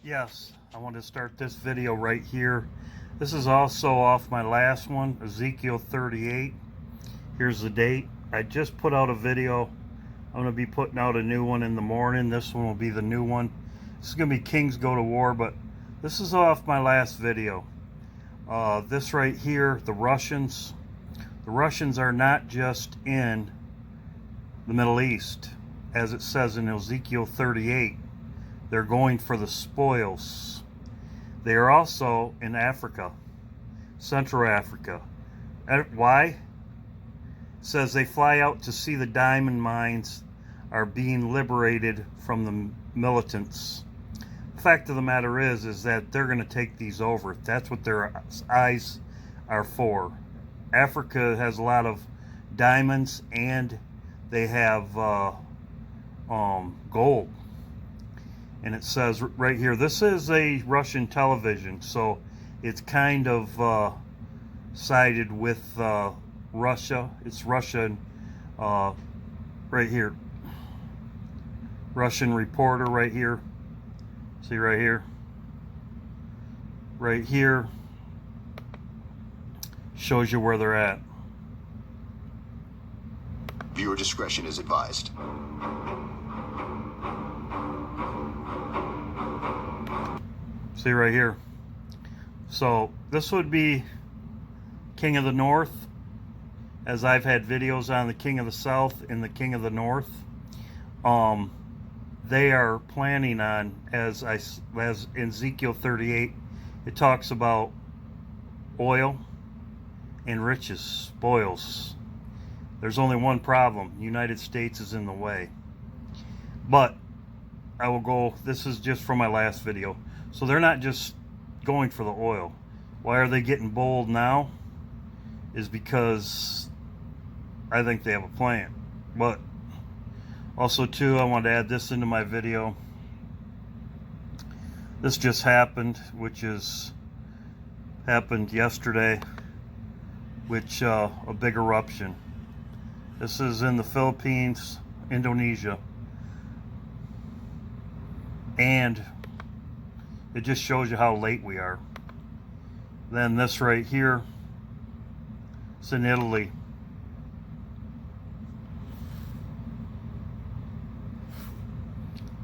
Yes, I want to start this video right here. This is also off my last one, Ezekiel 38. Here's the date. I just put out a video. I'm going to be putting out a new one in the morning. This one will be the new one. This is going to be Kings Go to War, but this is off my last video. This right here, the Russians are not just in the Middle East. As it says in Ezekiel 38, they're going for the spoils. They are also in Africa, Central Africa. Why? It says they fly out to see the diamond mines are being liberated from the militants. The fact of the matter is that they're going to take these over. That's what their eyes are for. Africa has a lot of diamonds, and they have gold. And it says right here, this is a Russian television, so it's kind of sided with Russia. It's Russian, right here. Russian reporter right here. See right here? Right here shows you where they're at. Viewer discretion is advised. See right here. So this would be King of the North, as I've had videos on the King of the South and the King of the North. They are planning on, as in Ezekiel 38, it talks about oil and riches, spoils. There's only one problem: the United States is in the way. But I will go, this is just from my last video. So they're not just going for the oil. Why are they getting bold now? Is because I think they have a plan. But also too, I wanted to add this into my video. This just happened, which is happened yesterday, which a big eruption. This is in the Philippines, Indonesia, and it just shows you how late we are. Then this right here, it's in Italy.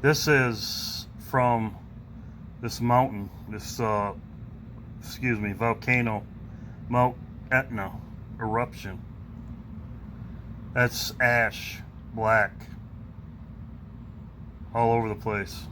This is from this mountain, this volcano, Mount Etna eruption. That's ash, black, all over the place.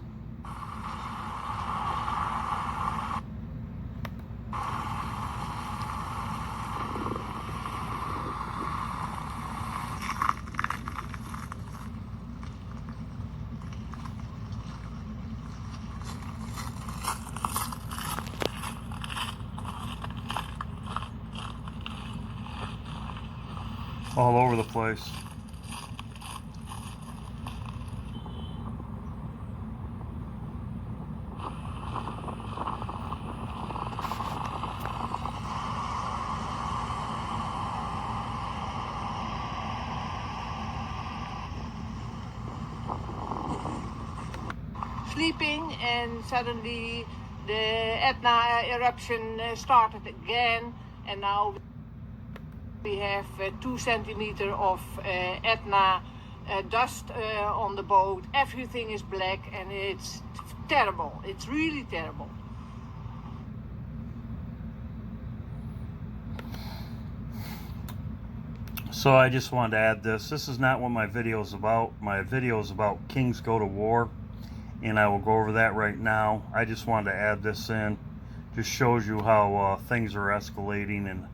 All over the place. Sleeping, and suddenly the Etna eruption started again, and now we have 2 centimeters of Etna dust on the boat. Everything is black, and it's terrible. It's really terrible. So I just wanted to add this. This is not what my video is about. My video is about Kings Go to War, and I will go over that right now. I just wanted to add this in. Just shows you how things are escalating and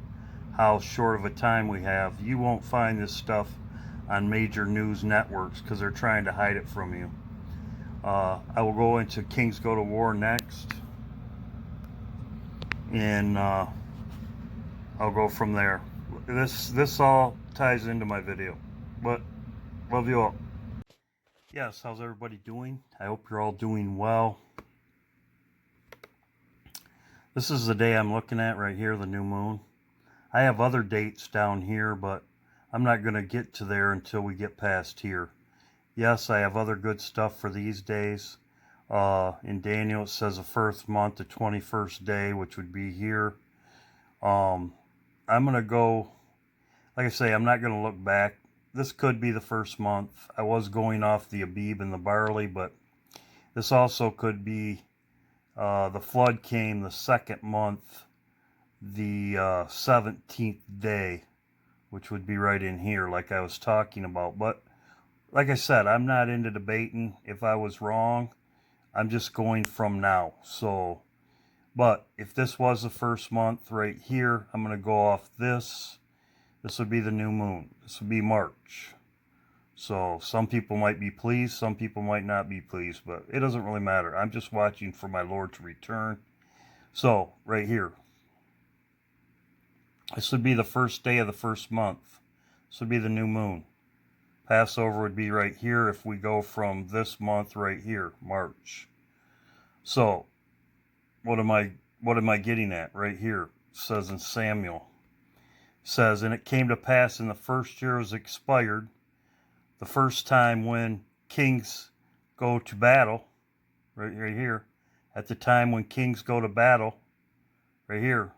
how short of a time we have. You won't find this stuff on major news networks because they're trying to hide it from you. I will go into Kings Go to War next, and I'll go from there. This all ties into my video, but love you all. Yes, how's everybody doing? I hope you're all doing well. This is the day I'm looking at right here, the new moon. I have other dates down here, but I'm not going to get to there until we get past here. Yes, I have other good stuff for these days. In Daniel, it says the first month, the 21st day, which would be here. I'm going to go, like I say, I'm not going to look back. This could be the first month. I was going off the Abib and the barley, but this also could be the flood came the second month, the 17th day, which would be right in here, like I was talking about. But like I said, I'm not into debating if I was wrong. I'm just going from now. So, but if this was the first month right here, I'm going to go off this. This would be the new moon. This would be March. So some people might be pleased, some people might not be pleased, but it doesn't really matter. I'm just watching for my Lord to return. So right here, this would be the first day of the first month. This would be the new moon. Passover would be right here if we go from this month right here, March. So, what am I getting at right here? It says in Samuel. It says, and it came to pass in the first year was expired, the first time when kings go to battle, right here, at the time when kings go to battle, right here,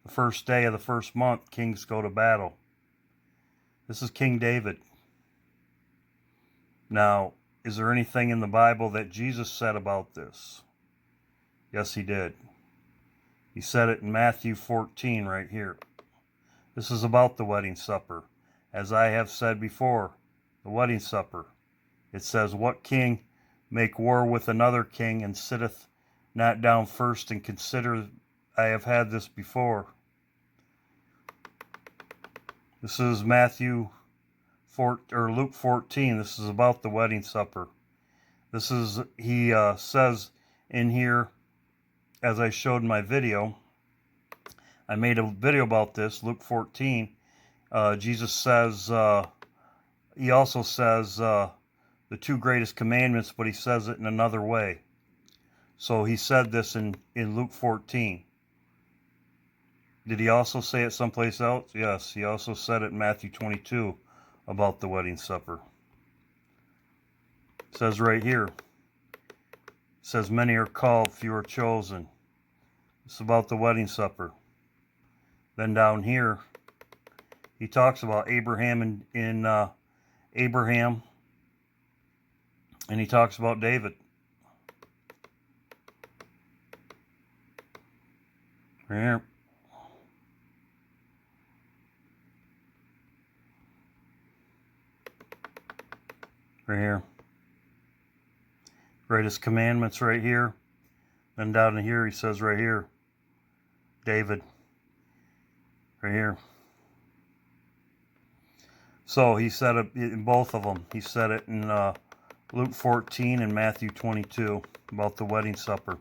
the first day of the first month, kings go to battle. This is King David. Now, is there anything in the Bible that Jesus said about this? Yes, he did. He said it in Matthew 14 right here. This is about the wedding supper. As I have said before, the wedding supper. It says, what king make war with another king and sitteth not down first and consider I have had this before? This is Luke 14. This is about the wedding supper. This is, he says in here, as I showed in my video, I made a video about this, Luke 14. Jesus says, he also says the two greatest commandments, but he says it in another way. So he said this in Luke 14. Did he also say it someplace else? Yes, he also said it in Matthew 22 about the wedding supper. It says right here, it says many are called, few are chosen. It's about the wedding supper. Then down here, he talks about Abraham in Abraham, and he talks about David. Right here. Right here. Greatest commandments right here. Then down in here he says right here, David. Right here. So he said it in both of them. He said it in Luke 14 and Matthew 22 about the wedding supper.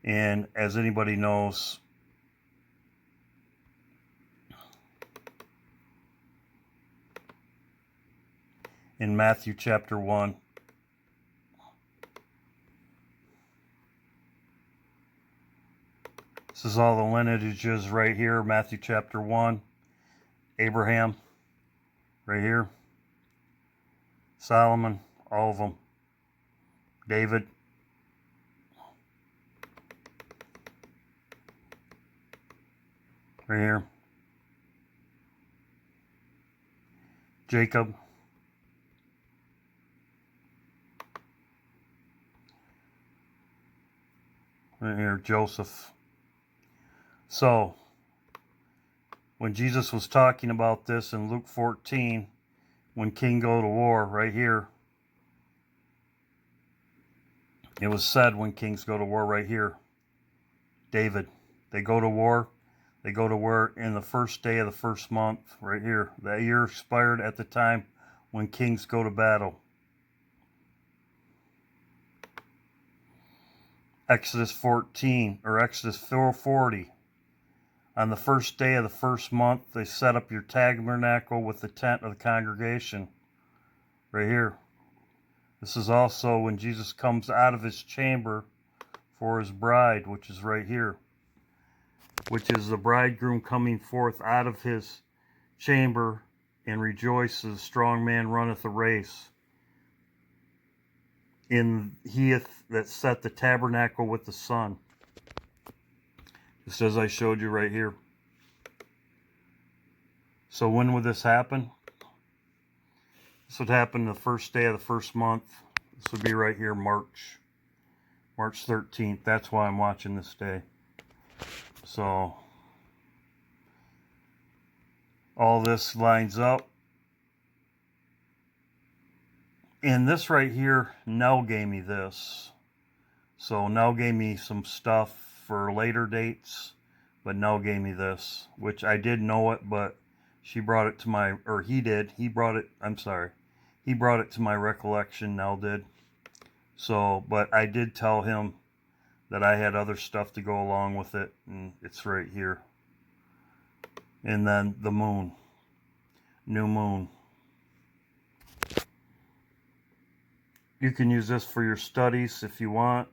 And as anybody knows, in Matthew chapter 1, this is all the lineages right here, Matthew chapter 1, Abraham, right here, Solomon, all of them, David, right here, Jacob, right here, Joseph. So, when Jesus was talking about this in Luke 14, when king go to war, right here, it was said when kings go to war right here, David, they go to war in the first day of the first month, right here. That year expired at the time when kings go to battle. Exodus 14, or Exodus 40. On the first day of the first month, they set up your tabernacle with the tent of the congregation. Right here. This is also when Jesus comes out of his chamber for his bride, which is right here. Which is the bridegroom coming forth out of his chamber and rejoices, strong man runneth a race. he that set the tabernacle with the sun. Just as I showed you right here. So when would this happen? This would happen the first day of the first month. This would be right here, March 13th. That's why I'm watching this day. So all this lines up. And this right here, Nell gave me this. So Nell gave me some stuff for later dates, but Nell gave me this, which I did know it, but she brought it to my, or he did. He brought it, I'm sorry. He brought it to my recollection, Nell did. So, but I did tell him that I had other stuff to go along with it, and it's right here. And then the moon. New moon. You can use this for your studies if you want.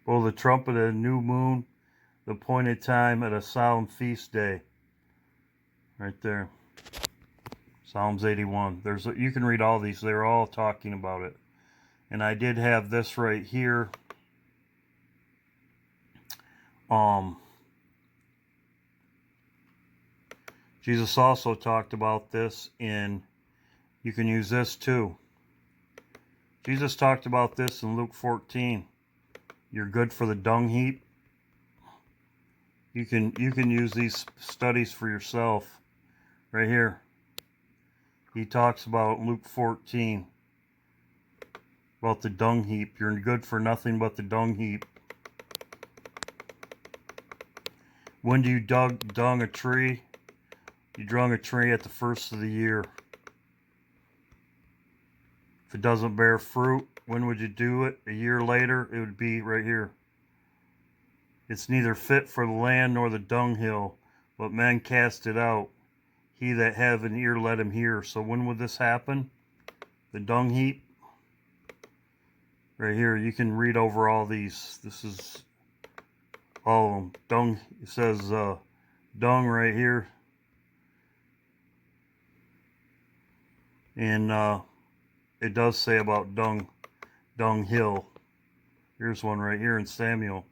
Blow the trumpet at a new moon, the appointed time at a solemn feast day. Right there. Psalms 81. You can read all these. They're all talking about it. And I did have this right here. Jesus also talked about this in, you can use this too. Jesus talked about this in Luke 14. You're good for the dung heap. You can use these studies for yourself. Right here. He talks about Luke 14. About the dung heap. You're good for nothing but the dung heap. When do you dung a tree? You dung a tree at the first of the year. If it doesn't bear fruit, when would you do it? A year later, it would be right here. It's neither fit for the land nor the dunghill, but men cast it out. He that have an ear, let him hear. So when would this happen? The dung heap. Right here, you can read over all these. This is all of them. Dung, it says dung right here. And it does say about dunghill. Here's one right here in Samuel.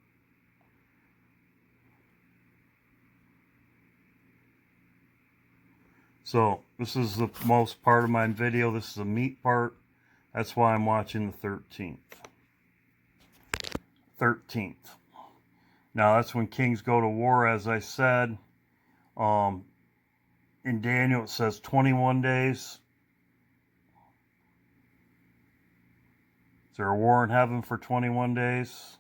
So this is the most part of my video. This is the meat part. That's why I'm watching the 13th. 13th. Now that's when kings go to war, as I said. In Daniel it says 21 days. Is there a war in heaven for 21 days?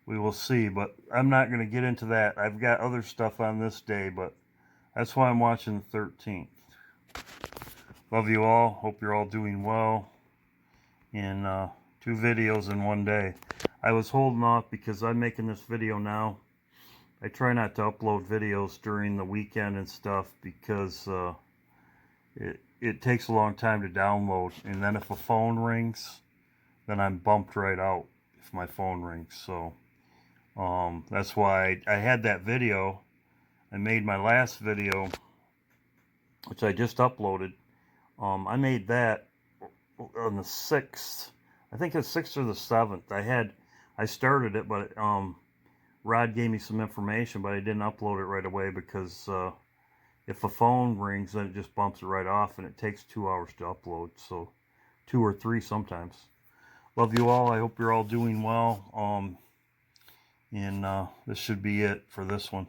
We will see, but I'm not going to get into that. I've got other stuff on this day, but that's why I'm watching the 13th. Love you all. Hope you're all doing well. And 2 videos in one day. I was holding off because I'm making this video now. I try not to upload videos during the weekend and stuff because it takes a long time to download. And then if a phone rings, then I'm bumped right out if my phone rings. So that's why I had that video. I made my last video, which I just uploaded. I made that on the 6th. I think the 6th or the 7th. I started it, but Rod gave me some information, but I didn't upload it right away because if a phone rings, then it just bumps it right off, and it takes 2 hours to upload. So 2 or 3 sometimes. Love you all. I hope you're all doing well. And this should be it for this one.